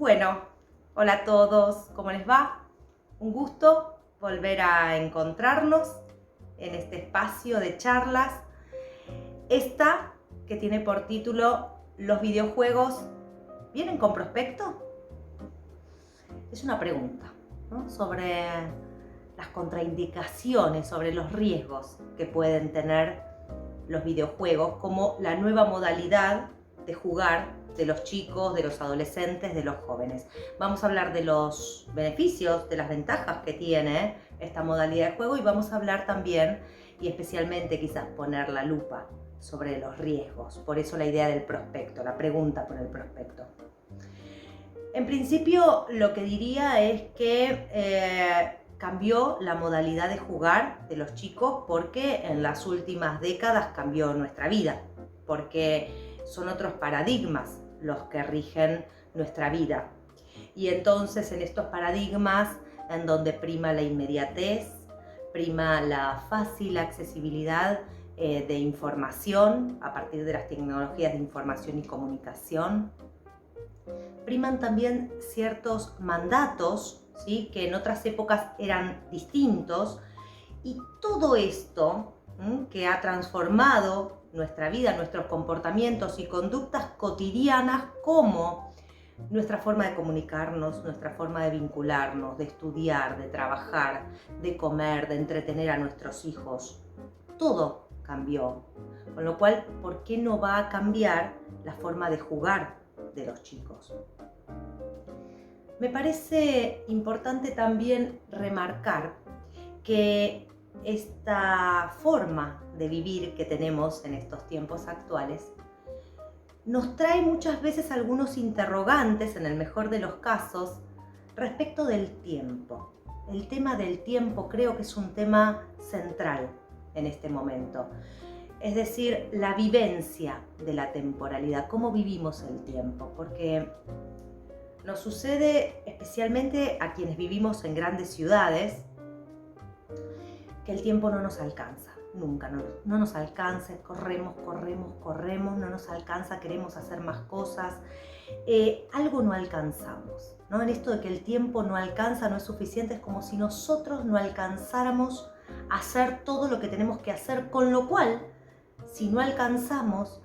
Bueno, hola a todos, ¿cómo les va? Un gusto volver a encontrarnos en este espacio de charlas. Esta que tiene por título ¿Los videojuegos vienen con prospecto? Es una pregunta, ¿no?, sobre las contraindicaciones, sobre los riesgos que pueden tener los videojuegos como la nueva modalidad de jugar de los chicos, de los adolescentes, de los jóvenes. Vamos a hablar de los beneficios, de las ventajas que tiene esta modalidad de juego y vamos a hablar también, y especialmente quizás poner la lupa sobre los riesgos. Por eso la idea del prospecto, la pregunta por el prospecto. En principio, lo que diría es que cambió la modalidad de jugar de los chicos porque en las últimas décadas cambió nuestra vida, porque son otros paradigmas los que rigen nuestra vida. Y entonces en estos paradigmas en donde prima la inmediatez, prima la fácil accesibilidad de información a partir de las tecnologías de información y comunicación, priman también ciertos mandatos, ¿sí?, que en otras épocas eran distintos, y todo esto que ha transformado nuestra vida, nuestros comportamientos y conductas cotidianas, como nuestra forma de comunicarnos, nuestra forma de vincularnos, de estudiar, de trabajar, de comer, de entretener a nuestros hijos. Todo cambió. Con lo cual, ¿por qué no va a cambiar la forma de jugar de los chicos? Me parece importante también remarcar que esta forma de vivir que tenemos en estos tiempos actuales nos trae muchas veces algunos interrogantes, en el mejor de los casos, respecto del tiempo. El tema del tiempo creo que es un tema central en este momento. Es decir, la vivencia de la temporalidad, cómo vivimos el tiempo, porque nos sucede especialmente a quienes vivimos en grandes ciudades que el tiempo no nos alcanza, nunca no nos alcanza, corremos, no nos alcanza, queremos hacer más cosas, algo no alcanzamos, ¿no? En esto de que el tiempo no alcanza, no es suficiente, es como si nosotros no alcanzáramos a hacer todo lo que tenemos que hacer, con lo cual, si no alcanzamos,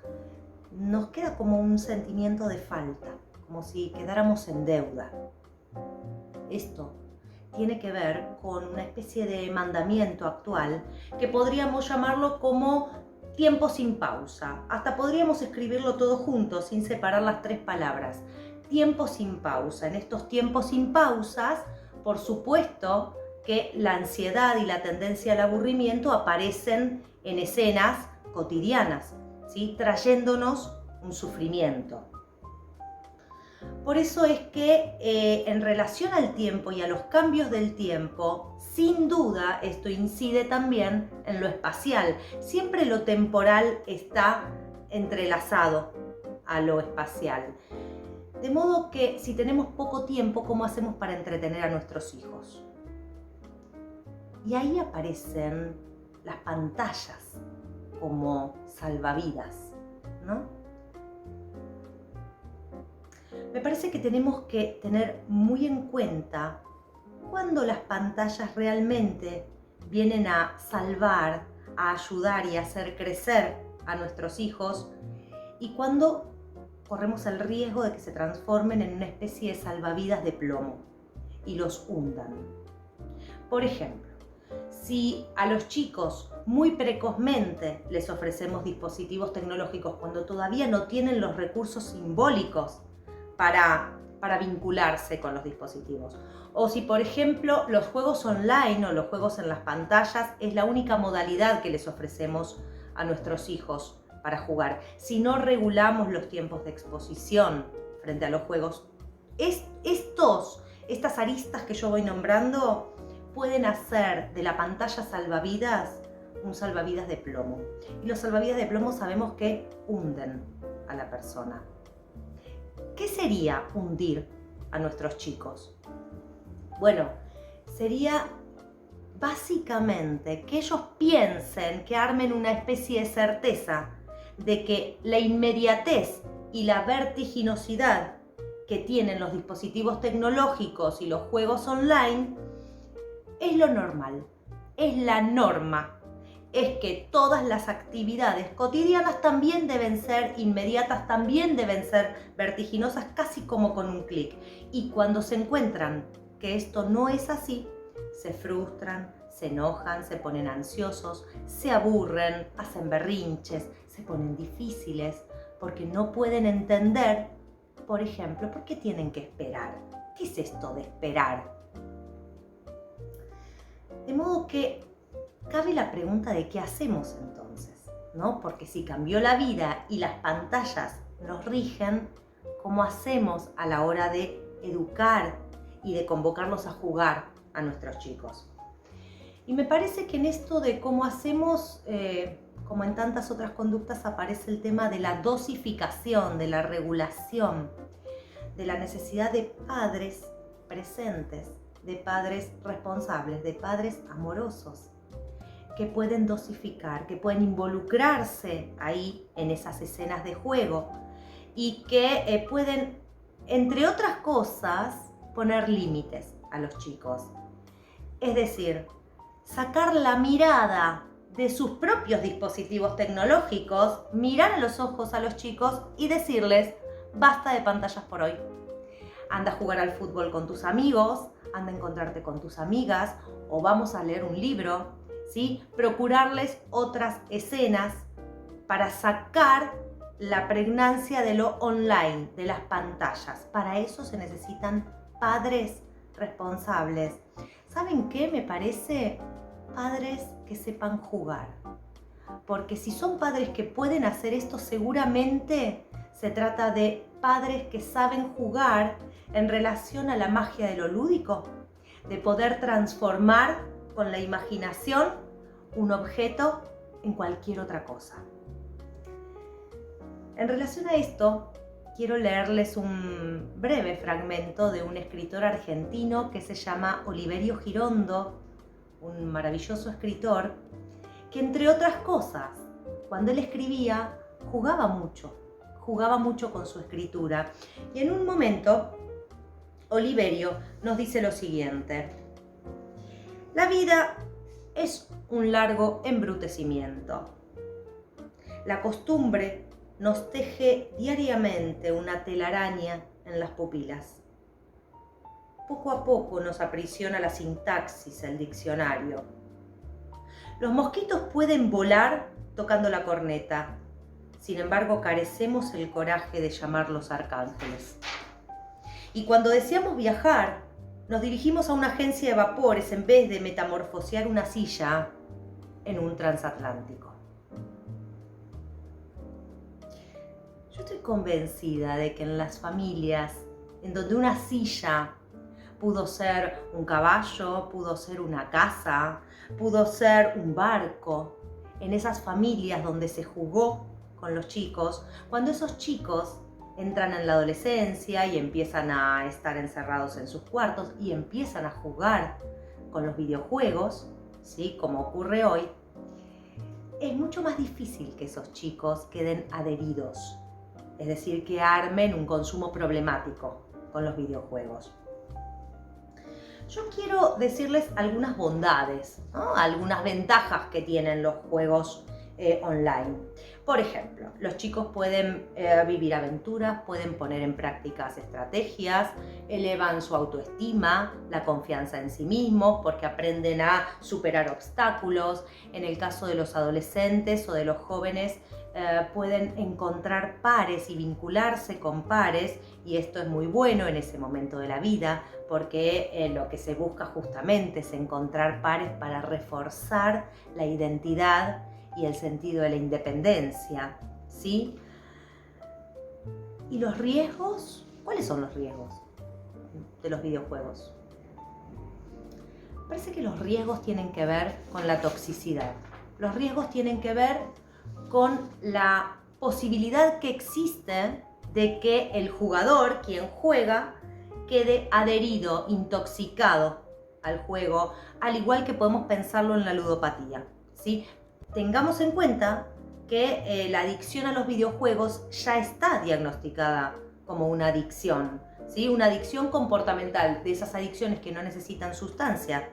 nos queda como un sentimiento de falta, como si quedáramos en deuda. Esto tiene que ver con una especie de mandamiento actual que podríamos llamarlo como tiempo sin pausa. Hasta podríamos escribirlo todo junto, sin separar las tres palabras. Tiempo sin pausa. En estos tiempos sin pausas, por supuesto que la ansiedad y la tendencia al aburrimiento aparecen en escenas cotidianas, ¿sí?, trayéndonos un sufrimiento. Por eso es que en relación al tiempo y a los cambios del tiempo, sin duda esto incide también en lo espacial. Siempre lo temporal está entrelazado a lo espacial. De modo que si tenemos poco tiempo, ¿cómo hacemos para entretener a nuestros hijos? Y ahí aparecen las pantallas como salvavidas, ¿no? Me parece que tenemos que tener muy en cuenta cuándo las pantallas realmente vienen a salvar, a ayudar y a hacer crecer a nuestros hijos, y cuándo corremos el riesgo de que se transformen en una especie de salvavidas de plomo y los hundan. Por ejemplo, si a los chicos muy precozmente les ofrecemos dispositivos tecnológicos cuando todavía no tienen los recursos simbólicos para vincularse con los dispositivos, o si por ejemplo los juegos online o los juegos en las pantallas es la única modalidad que les ofrecemos a nuestros hijos para jugar, si no regulamos los tiempos de exposición frente a los juegos, estas aristas que yo voy nombrando pueden hacer de la pantalla salvavidas un salvavidas de plomo. Y los salvavidas de plomo sabemos que hunden a la persona. ¿Qué sería hundir a nuestros chicos? Bueno, sería básicamente que ellos piensen, que armen una especie de certeza de que la inmediatez y la vertiginosidad que tienen los dispositivos tecnológicos y los juegos online es lo normal, es la norma. Es que todas las actividades cotidianas también deben ser inmediatas, también deben ser vertiginosas, casi como con un clic. Y cuando se encuentran que esto no es así, se frustran, se enojan, se ponen ansiosos, se aburren, hacen berrinches, se ponen difíciles, porque no pueden entender, por ejemplo, por qué tienen que esperar. ¿Qué es esto de esperar? De modo que cabe la pregunta de qué hacemos entonces, ¿no? Porque si cambió la vida y las pantallas nos rigen, ¿cómo hacemos a la hora de educar y de convocarlos a jugar a nuestros chicos? Y me parece que en esto de cómo hacemos, como en tantas otras conductas, aparece el tema de la dosificación, de la regulación, de la necesidad de padres presentes, de padres responsables, de padres amorosos, que pueden dosificar, que pueden involucrarse ahí en esas escenas de juego y que pueden, entre otras cosas, poner límites a los chicos. Es decir, sacar la mirada de sus propios dispositivos tecnológicos, mirar a los ojos a los chicos y decirles, basta de pantallas por hoy. Anda a jugar al fútbol con tus amigos, anda a encontrarte con tus amigas o vamos a leer un libro, ¿sí? Procurarles otras escenas para sacar la pregnancia de lo online, de las pantallas. Para eso se necesitan padres responsables. ¿Saben qué? Me parece padres que sepan jugar. Porque si son padres que pueden hacer esto, seguramente se trata de padres que saben jugar en relación a la magia de lo lúdico, de poder transformar con la imaginación un objeto en cualquier otra cosa. En relación a esto, quiero leerles un breve fragmento de un escritor argentino que se llama Oliverio Girondo, un maravilloso escritor, que entre otras cosas, cuando él escribía, jugaba mucho con su escritura. Y en un momento, Oliverio nos dice lo siguiente: la vida es un largo embrutecimiento. La costumbre nos teje diariamente una telaraña en las pupilas. Poco a poco nos aprisiona la sintaxis, el diccionario. Los mosquitos pueden volar tocando la corneta. Sin embargo, carecemos el coraje de llamarlos arcángeles. Y cuando deseamos viajar, nos dirigimos a una agencia de vapores en vez de metamorfosear una silla en un transatlántico. Yo estoy convencida de que en las familias en donde una silla pudo ser un caballo, pudo ser una casa, pudo ser un barco, en esas familias donde se jugó con los chicos, cuando esos chicos entran en la adolescencia y empiezan a estar encerrados en sus cuartos y empiezan a jugar con los videojuegos, ¿sí? Como ocurre hoy, es mucho más difícil que esos chicos queden adheridos, es decir, que armen un consumo problemático con los videojuegos. Yo quiero decirles algunas bondades, ¿no? Algunas ventajas que tienen los juegos online. Por ejemplo, los chicos pueden vivir aventuras, pueden poner en prácticas estrategias, elevan su autoestima, la confianza en sí mismos, porque aprenden a superar obstáculos. En el caso de los adolescentes o de los jóvenes, pueden encontrar pares y vincularse con pares, y esto es muy bueno en ese momento de la vida, porque lo que se busca justamente es encontrar pares para reforzar la identidad y el sentido de la independencia, ¿sí? ¿Y los riesgos? ¿Cuáles son los riesgos de los videojuegos? Parece que los riesgos tienen que ver con la toxicidad. Los riesgos tienen que ver con la posibilidad que existe de que el jugador, quien juega, quede adherido, intoxicado al juego, al igual que podemos pensarlo en la ludopatía, ¿sí? Tengamos en cuenta que la adicción a los videojuegos ya está diagnosticada como una adicción, ¿sí? Una adicción comportamental, de esas adicciones que no necesitan sustancia,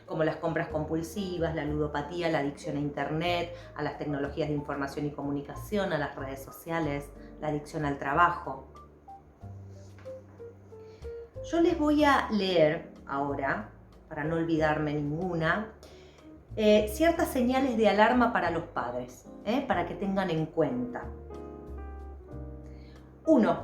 como las compras compulsivas, la ludopatía, la adicción a internet, a las tecnologías de información y comunicación, a las redes sociales, la adicción al trabajo. Yo les voy a leer ahora, para no olvidarme ninguna, ciertas señales de alarma para los padres, para que tengan en cuenta. 1.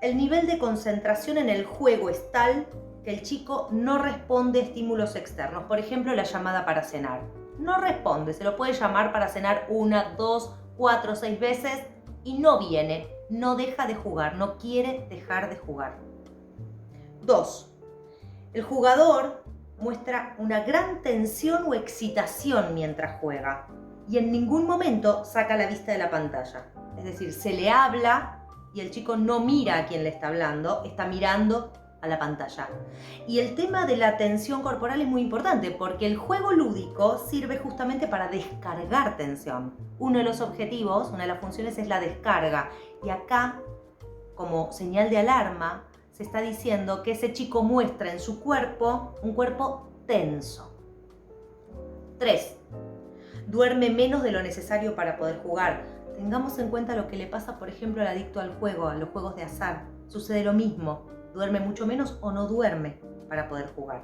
El nivel de concentración en el juego es tal que el chico no responde a estímulos externos. Por ejemplo, la llamada para cenar. No responde, se lo puede llamar para cenar 1, 2, 4, 6 veces y no viene, no deja de jugar, no quiere dejar de jugar. 2. El jugador muestra una gran tensión o excitación mientras juega y en ningún momento saca la vista de la pantalla. Es decir, se le habla y el chico no mira a quien le está hablando, está mirando a la pantalla. Y el tema de la tensión corporal es muy importante porque el juego lúdico sirve justamente para descargar tensión. Uno de los objetivos, una de las funciones es la descarga. Y acá, como señal de alarma, se está diciendo que ese chico muestra en su cuerpo un cuerpo tenso. 3. Duerme menos de lo necesario para poder jugar. Tengamos en cuenta lo que le pasa, por ejemplo, al adicto al juego, a los juegos de azar. Sucede lo mismo. Duerme mucho menos o no duerme para poder jugar.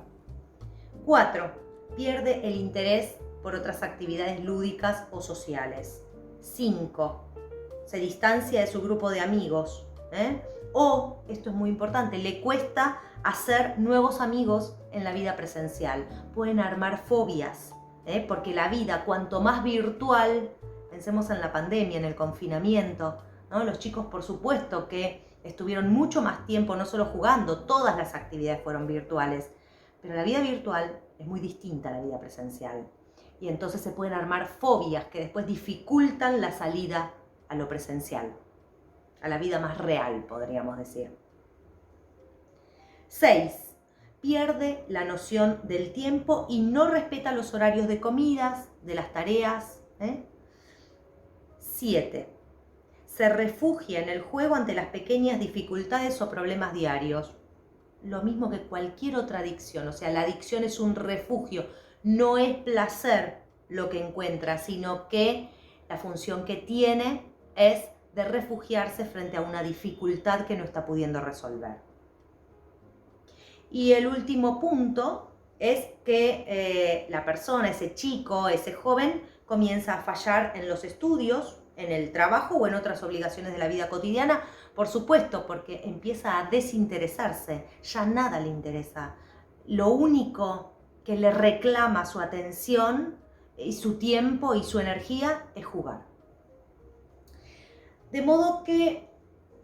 4. Pierde el interés por otras actividades lúdicas o sociales. 5. Se distancia de su grupo de amigos. O, esto es muy importante, le cuesta hacer nuevos amigos en la vida presencial. Pueden armar fobias, porque la vida, cuanto más virtual, pensemos en la pandemia, en el confinamiento, ¿no? Los chicos, por supuesto, que estuvieron mucho más tiempo no solo jugando, todas las actividades fueron virtuales, pero la vida virtual es muy distinta a la vida presencial. Y entonces se pueden armar fobias que después dificultan la salida a lo presencial, a la vida más real, podríamos decir. 6. Pierde la noción del tiempo y no respeta los horarios de comidas, de las tareas. 7. Se refugia en el juego ante las pequeñas dificultades o problemas diarios. Lo mismo que cualquier otra adicción, o sea, la adicción es un refugio, no es placer lo que encuentra, sino que la función que tiene es de refugiarse frente a una dificultad que no está pudiendo resolver. Y el último punto es que la persona, ese chico, ese joven, comienza a fallar en los estudios, en el trabajo o en otras obligaciones de la vida cotidiana, por supuesto, porque empieza a desinteresarse, ya nada le interesa. Lo único que le reclama su atención y su tiempo y su energía es jugar. De modo que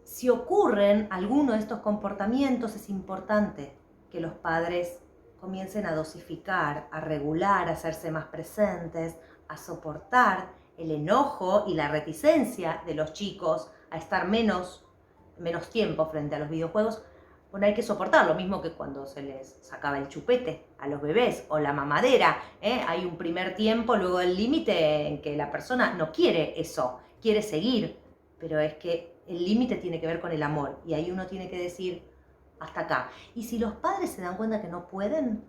si ocurren alguno de estos comportamientos, es importante que los padres comiencen a dosificar, a regular, a hacerse más presentes, a soportar el enojo y la reticencia de los chicos a estar menos tiempo frente a los videojuegos. Bueno, hay que soportar, lo mismo que cuando se les sacaba el chupete a los bebés o la mamadera. Hay un primer tiempo, luego el límite en que la persona no quiere eso, quiere seguir, pero es que el límite tiene que ver con el amor y ahí uno tiene que decir hasta acá. Y si los padres se dan cuenta que no pueden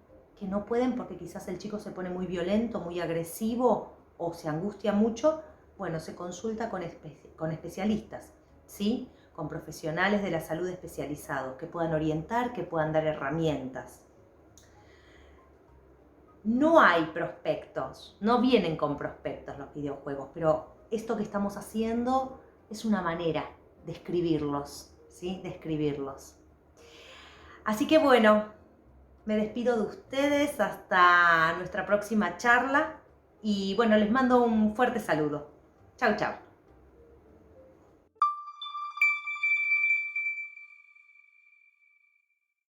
porque quizás el chico se pone muy violento, muy agresivo o se angustia mucho, bueno, se consulta con especialistas, ¿sí? Con profesionales de la salud especializados que puedan orientar, que puedan dar herramientas. No hay prospectos, no vienen con prospectos los videojuegos, pero esto que estamos haciendo es una manera de escribirlos, ¿sí? De escribirlos. Así que bueno, me despido de ustedes hasta nuestra próxima charla y bueno, les mando un fuerte saludo. Chau, chau.